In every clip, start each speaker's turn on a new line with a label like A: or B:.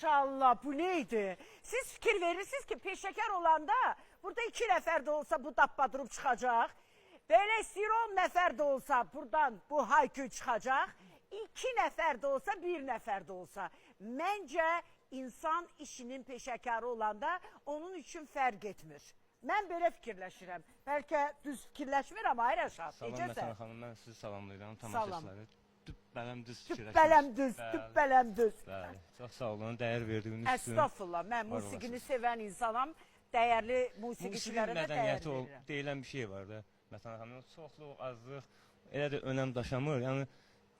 A: Maşallah, bu neydi? Siz fikir verirsiniz ki peşəkar olanda burada 2 nəfər də olsa bu dabba durub çıxacaq. Belə istəyir 10 nəfər də olsa buradan bu haykü çıxacaq. 2 nəfər də olsa, 1 nəfər də olsa. Məncə insan işinin peşəkarı olanda onun üçün fərq etmir. Mən belə fikirləşirəm. Bəlkə düz fikirləşmirəm, hayır Rəşad.
B: Salam Məsələn xanım, mən sizi salamlayıram, tamaşaçıları. Dübbələm düz fikirləşirəm.
A: Dübbələm düz, dübbələm düz.
B: Bəli, çox sağ olun, dəyər verdiyiniz üçün.
A: Əstəğfurullah, mən musiqini sevən insanam. Dəyərli musiqiçilərə də dəyər verirəm.
B: Deyilən bir şey var da. Məsələn xanım, çoxluq, azlıq elə də önəm daşamır. Yəni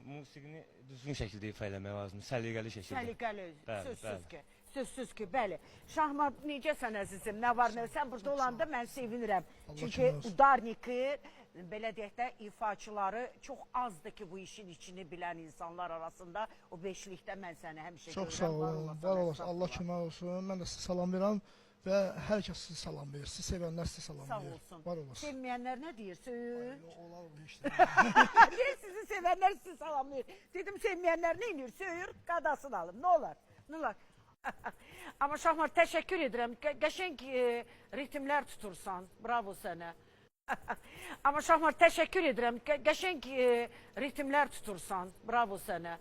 B: musiqini düzgün şəkildə ifa eləmək lazımdır, səliqəli şəkildə.
A: Səliqəli, sözsüz ki. Sözsüz ki, bəli. Şahmat, necəsən əzizim, nə var, nə? Sən burada olanda mən sevinirəm. Çünki udarniki, belə deyək də, ifaçıları çox azdır ki, bu işin içini bilən insanlar arasında. O beşlikdə mən səni həmişə görürəm.
C: Çox sağ olun, var olasın, Allah kömək olsun. Mən də sizi salam verirəm və hər kəs sizi salam verir. Sizi sevənlər sizi salam
A: Sağ
C: verir.
A: olsun.
C: Var olasın.
A: Sevməyənlər nə deyir? Söyür.
C: Onlar heç də.
A: Deyir, sizi sevənlər sizi salamlayır. Dedim, sevməyənlər nə inir? Söyür, qadasını alım. Nə olar? Nə olar? Amma Şahmat, təşəkkür edirəm. Qəşəng ritmlər tutursan. Bravo sənə. Amma Şahmat, təşəkkür edirəm. Qəşəng ritmlər tutursan. Bravo sənə.